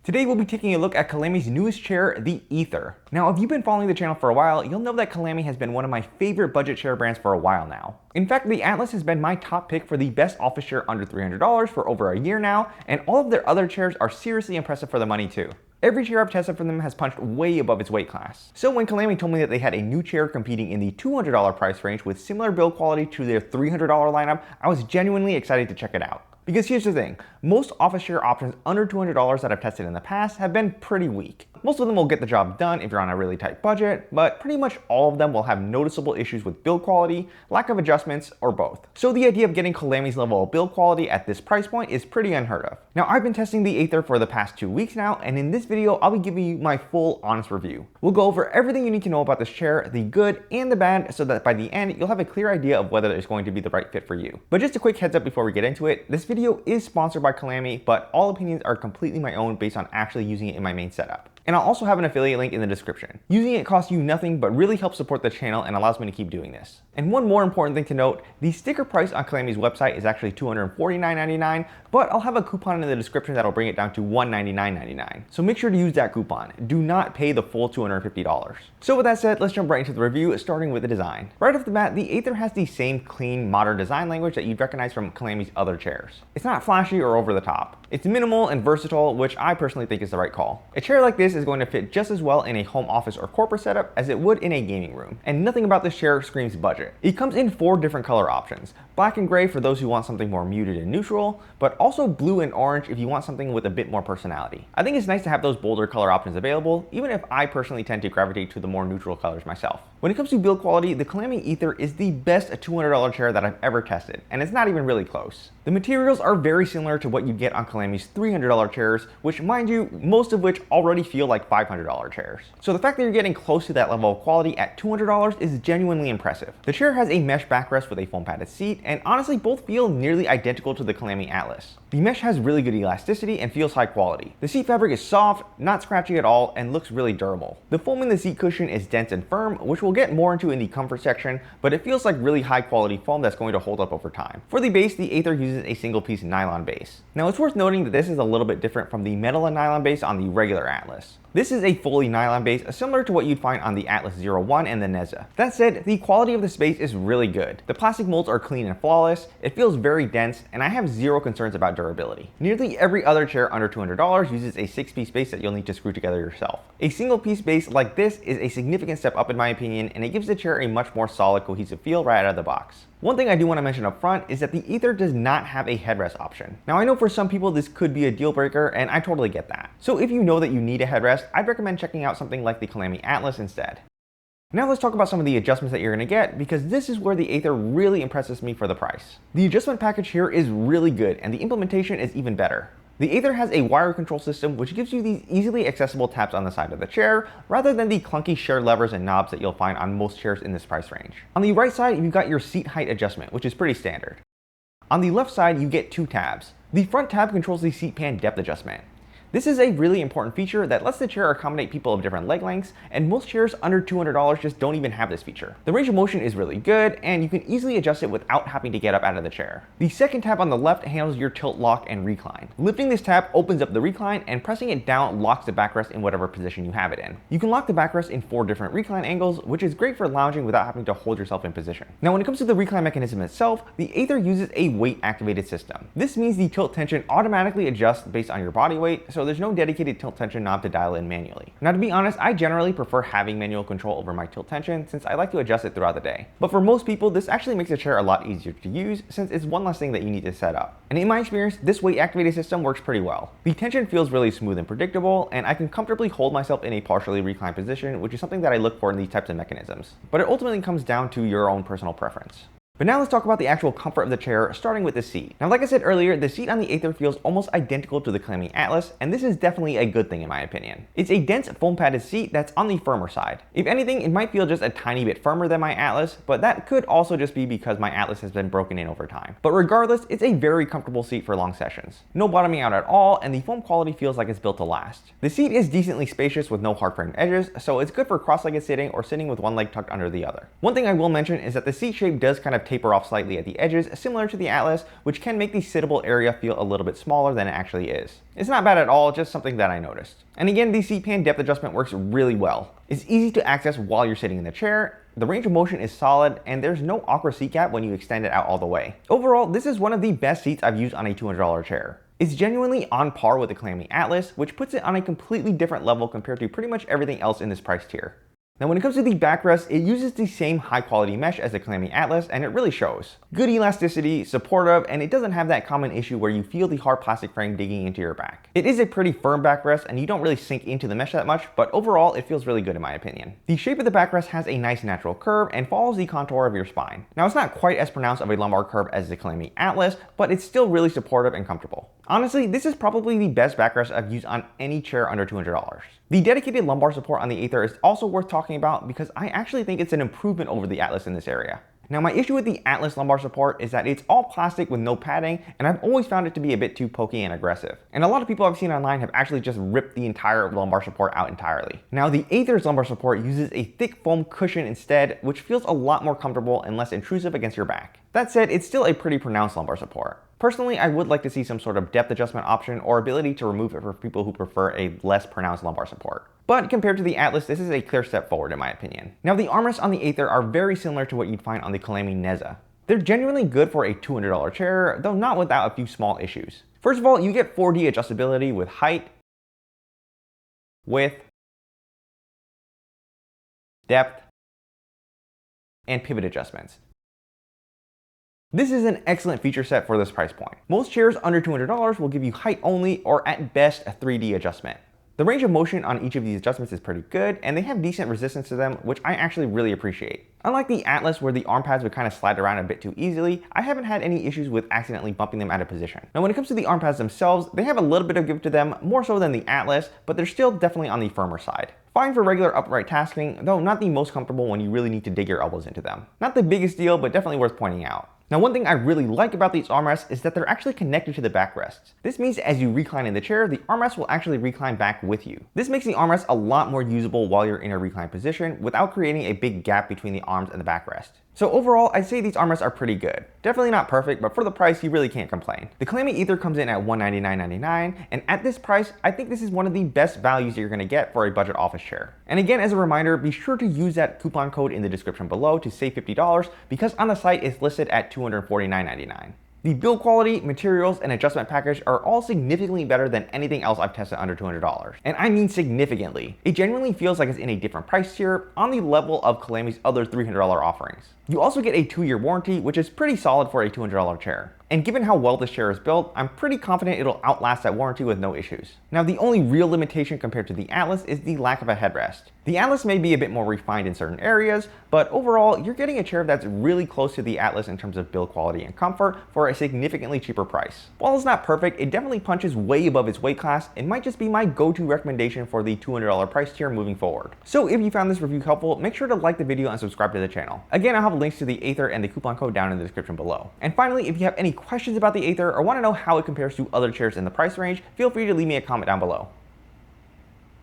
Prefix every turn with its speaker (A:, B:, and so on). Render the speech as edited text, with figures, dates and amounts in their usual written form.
A: Today we'll be taking a look at COLAMY's newest chair, the Aether. Now, if you've been following the channel for a while, you'll know that COLAMY has been one of my favorite budget chair brands for a while now. In fact, the Atlas has been my top pick for the best office chair under $300 for over a year now, and all of their other chairs are seriously impressive for the money too. Every chair I've tested from them has punched way above its weight class. So when COLAMY told me that they had a new chair competing in the $200 price range with similar build quality to their $300 lineup, I was genuinely excited to check it out. Because here's the thing, most office chair options under $200 that I've tested in the past have been pretty weak. Most of them will get the job done if you're on a really tight budget, but pretty much all of them will have noticeable issues with build quality, lack of adjustments, or both. So the idea of getting COLAMY's level of build quality at this price point is pretty unheard of. Now, I've been testing the Aether for the past 2 weeks now, and in this video, I'll be giving you my full honest review. We'll go over everything you need to know about this chair, the good and the bad, so that by the end, you'll have a clear idea of whether it's going to be the right fit for you. But just a quick heads up before we get into it, this video is sponsored by COLAMY, but all opinions are completely my own based on actually using it in my main setup. And I'll also have an affiliate link in the description. Using it costs you nothing but really helps support the channel and allows me to keep doing this. And one more important thing to note, the sticker price on COLAMY's website is actually $249.99, but I'll have a coupon in the description that'll bring it down to $199.99. So make sure to use that coupon. Do not pay the full $250. So with that said, let's jump right into the review, starting with the design. Right off the bat, the Aether has the same clean, modern design language that you'd recognize from COLAMY's other chairs. It's not flashy or over the top. It's minimal and versatile, which I personally think is the right call. A chair like this is going to fit just as well in a home office or corporate setup as it would in a gaming room. And nothing about this chair screams budget. It comes in 4 different color options. Black and gray for those who want something more muted and neutral, but also blue and orange if you want something with a bit more personality. I think it's nice to have those bolder color options available, even if I personally tend to gravitate to the more neutral colors myself. When it comes to build quality, the COLAMY Aether is the best $200 chair that I've ever tested, and it's not even really close. The materials are very similar to what you get on COLAMY's $300 chairs, which, mind you, most of which already feel like $500 chairs. So the fact that you're getting close to that level of quality at $200 is genuinely impressive. The chair has a mesh backrest with a foam padded seat, and honestly both feel nearly identical to the COLAMY Atlas. The mesh has really good elasticity and feels high quality. The seat fabric is soft, not scratchy at all, and looks really durable. The foam in the seat cushion is dense and firm, which we'll get more into in the comfort section, but it feels like really high quality foam that's going to hold up over time. For the base, the Aether uses a single piece nylon base. Now it's worth noting that this is a little bit different from the metal and nylon base on the regular Atlas. This is a fully nylon base, similar to what you'd find on the Atlas 01 and the Neza. That said, the quality of the base is really good. The plastic molds are clean and flawless, it feels very dense, and I have zero concerns about durability. Nearly every other chair under $200 uses a 6-piece base that you'll need to screw together yourself. A single piece base like this is a significant step up in my opinion, and it gives the chair a much more solid, cohesive feel right out of the box. One thing I do want to mention up front is that the Aether does not have a headrest option. Now I know for some people this could be a deal breaker, and I totally get that. So if you know that you need a headrest, I'd recommend checking out something like the COLAMY Atlas instead. Now let's talk about some of the adjustments that you're going to get, because this is where the Aether really impresses me for the price. The adjustment package here is really good, and the implementation is even better. The Aether has a wire control system which gives you these easily accessible taps on the side of the chair, rather than the clunky shared levers and knobs that you'll find on most chairs in this price range. On the right side, you've got your seat height adjustment, which is pretty standard. On the left side, you get 2 tabs. The front tab controls the seat pan depth adjustment. This is a really important feature that lets the chair accommodate people of different leg lengths, and most chairs under $200 just don't even have this feature. The range of motion is really good, and you can easily adjust it without having to get up out of the chair. The second tab on the left handles your tilt, lock, and recline. Lifting this tab opens up the recline, and pressing it down locks the backrest in whatever position you have it in. You can lock the backrest in 4 different recline angles, which is great for lounging without having to hold yourself in position. Now when it comes to the recline mechanism itself, the Aether uses a weight activated system. This means the tilt tension automatically adjusts based on your body weight, so there's no dedicated tilt tension knob to dial in manually. Now to be honest, I generally prefer having manual control over my tilt tension since I like to adjust it throughout the day. But for most people, this actually makes the chair a lot easier to use since it's one less thing that you need to set up. And in my experience, this weight activated system works pretty well. The tension feels really smooth and predictable, and I can comfortably hold myself in a partially reclined position, which is something that I look for in these types of mechanisms. But it ultimately comes down to your own personal preference. But now let's talk about the actual comfort of the chair, starting with the seat. Now, like I said earlier, the seat on the Aether feels almost identical to the COLAMY Atlas, and this is definitely a good thing in my opinion. It's a dense foam padded seat that's on the firmer side. If anything, it might feel just a tiny bit firmer than my Atlas, but that could also just be because my Atlas has been broken in over time. But regardless, it's a very comfortable seat for long sessions. No bottoming out at all, and the foam quality feels like it's built to last. The seat is decently spacious with no hard frame edges, so it's good for cross-legged sitting or sitting with one leg tucked under the other. One thing I will mention is that the seat shape does kind of taper off slightly at the edges, similar to the Atlas, which can make the sittable area feel a little bit smaller than it actually is. It's not bad at all, just something that I noticed. And again, the seat pan depth adjustment works really well. It's easy to access while you're sitting in the chair, the range of motion is solid, and there's no awkward seat gap when you extend it out all the way. Overall, this is one of the best seats I've used on a $200 chair. It's genuinely on par with the COLAMY Atlas, which puts it on a completely different level compared to pretty much everything else in this price tier. Now when it comes to the backrest, it uses the same high quality mesh as the COLAMY Atlas, and it really shows. Good elasticity, supportive, and it doesn't have that common issue where you feel the hard plastic frame digging into your back. It is a pretty firm backrest and you don't really sink into the mesh that much, but overall it feels really good in my opinion. The shape of the backrest has a nice natural curve and follows the contour of your spine. Now it's not quite as pronounced of a lumbar curve as the COLAMY Atlas, but it's still really supportive and comfortable. Honestly, this is probably the best backrest I've used on any chair under $200. The dedicated lumbar support on the Aether is also worth talking about because I actually think it's an improvement over the Atlas in this area. Now my issue with the Atlas lumbar support is that it's all plastic with no padding, and I've always found it to be a bit too pokey and aggressive. And a lot of people I've seen online have actually just ripped the entire lumbar support out entirely. Now the Aether's lumbar support uses a thick foam cushion instead, which feels a lot more comfortable and less intrusive against your back. That said, it's still a pretty pronounced lumbar support. Personally, I would like to see some sort of depth adjustment option or ability to remove it for people who prefer a less pronounced lumbar support. But compared to the Atlas, this is a clear step forward in my opinion. Now the armrests on the Aether are very similar to what you'd find on the COLAMY Neza. They're genuinely good for a $200 chair, though not without a few small issues. First of all, you get 4D adjustability with height, width, depth, and pivot adjustments. This is an excellent feature set for this price point. Most chairs under $200 will give you height only or at best a 3D adjustment. The range of motion on each of these adjustments is pretty good, and they have decent resistance to them, which I actually really appreciate. Unlike the Atlas where the arm pads would kind of slide around a bit too easily, I haven't had any issues with accidentally bumping them out of position. Now when it comes to the arm pads themselves, they have a little bit of give to them, more so than the Atlas, but they're still definitely on the firmer side. Fine for regular upright tasking, though not the most comfortable when you really need to dig your elbows into them. Not the biggest deal, but definitely worth pointing out. Now one thing I really like about these armrests is that they're actually connected to the backrests. This means as you recline in the chair, the armrest will actually recline back with you. This makes the armrest a lot more usable while you're in a reclined position without creating a big gap between the arms and the backrest. So overall, I'd say these armrests are pretty good. Definitely not perfect, but for the price, you really can't complain. The COLAMY Aether comes in at $199.99, and at this price, I think this is one of the best values that you're gonna get for a budget office chair. And again, as a reminder, be sure to use that coupon code in the description below to save $50 because on the site it's listed at $249.99. The build quality, materials, and adjustment package are all significantly better than anything else I've tested under $200. And I mean significantly. It genuinely feels like it's in a different price tier on the level of COLAMY's other $300 offerings. You also get a 2-year warranty, which is pretty solid for a $200 chair. And given how well this chair is built, I'm pretty confident it'll outlast that warranty with no issues. Now the only real limitation compared to the Atlas is the lack of a headrest. The Atlas may be a bit more refined in certain areas, but overall you're getting a chair that's really close to the Atlas in terms of build quality and comfort for a significantly cheaper price. While it's not perfect, it definitely punches way above its weight class and might just be my go-to recommendation for the $200 price tier moving forward. So if you found this review helpful, make sure to like the video and subscribe to the channel. Again, I'll have links to the Aether and the coupon code down in the description below. And finally, if you have any questions about the Aether or want to know how it compares to other chairs in the price range, feel free to leave me a comment down below.